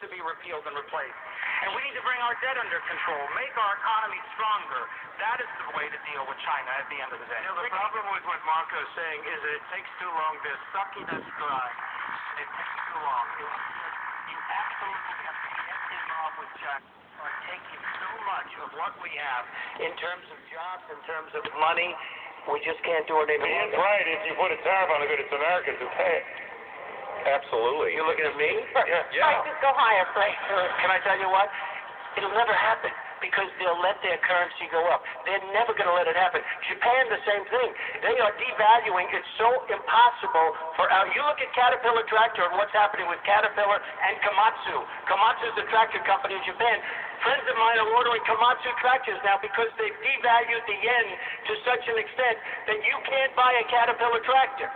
to be repealed and replaced. And we need to bring our debt under control, make our economy stronger. That is the way to deal with China at the end of the day. You know, the problem with what Marco's saying is that it takes too long. They're sucking us dry. It takes too long. You absolutely have to get involved with China. Are taking so much of what we have in terms of jobs, in terms of money. We just can't do it any longer. He's right. If you put a tariff on the good, it's Americans who pay it. Absolutely. You looking at me? Yeah. Prices go higher, please. Can I tell you what? It'll never happen because they'll let their currency go up. They're never going to let it happen. Japan, the same thing. They are devaluing. It's so impossible for you look at Caterpillar Tractor and what's happening with Caterpillar and Komatsu. Komatsu's the tractor company in Japan. Friends of mine are ordering Komatsu tractors now because they've devalued the yen to such an extent that you can't buy a Caterpillar tractor.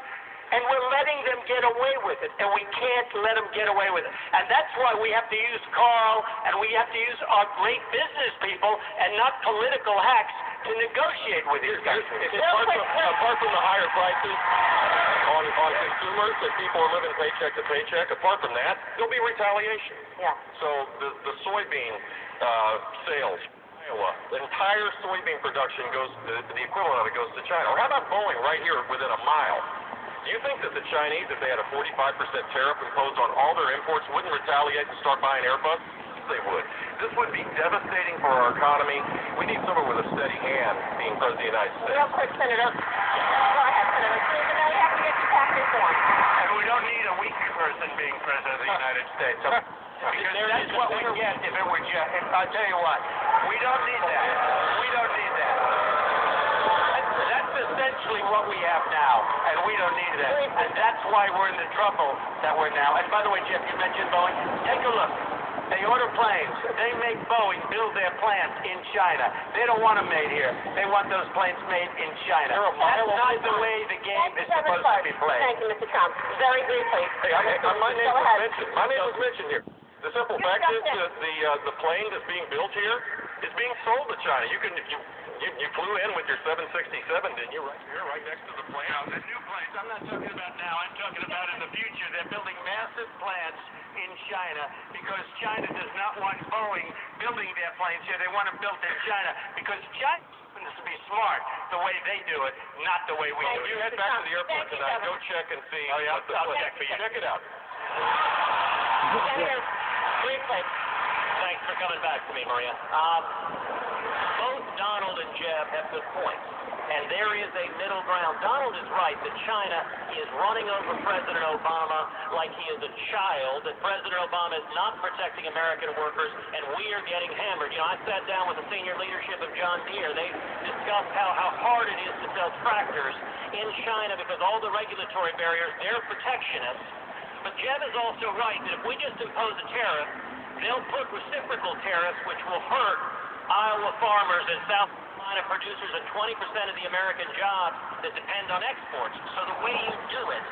And we're letting them get away with it, and we can't let them get away with it. And that's why we have to use Carl, and we have to use our great business people, and not political hacks to negotiate with these guys. Apart from the higher prices on consumers, that people are living paycheck to paycheck, apart from that, there'll be retaliation. Yeah. So the soybean sales, Iowa, the entire soybean production goes, the equivalent of it goes to China. Or how about Boeing right here within a mile? Do you think that the Chinese, if they had a 45% tariff imposed on all their imports, wouldn't retaliate and start buying Airbus? They would. This would be devastating for our economy. We need someone with a steady hand being President of the United States. Real quick, Senator. Go ahead, Senator. Now you have to get your tax reform. And we don't need a weak person being President of the United States. Because that's what we get if it were just, I'll tell you what, we don't need that. We don't need that. That's essentially what we have now, and we don't need that. And that's why we're in the trouble that we're now. And by the way, Jeff, you mentioned Boeing. Take a look. They order planes. They make Boeing build their plants in China. They don't want them made here. They want those planes made in China. That's not the way the game is supposed to be played. Thank you, Mr. Trump. Very briefly. Hey, my name was mentioned. My name was mentioned here. The simple fact is that the plane that's being built here is being sold to China. You flew in with your 767, didn't you? Right here, right next to the plane. No, the new planes. I'm not talking about now. I'm talking about in the future. They're building massive plants in China because China does not want Boeing building their planes here. They want them built in China because China happens to be smart the way they do it, not the way we do it. You head back to the airport tonight. Go check and see. Oh, yeah, I'll check for you. Check it out. Senator, briefly. Thanks for coming back to me, Maria. Both Donald and Jeb have good points, and there is a middle ground. Donald is right that China is running over President Obama like he is a child, that President Obama is not protecting American workers, and we are getting hammered. You know, I sat down with the senior leadership of John Deere. They discussed how hard it is to sell tractors in China because all the regulatory barriers, they're protectionists. But Jeb is also right that if we just impose a tariff, they'll put reciprocal tariffs, which will hurt Iowa farmers and South Carolina producers and 20% of the American jobs that depend on exports. So the way you do it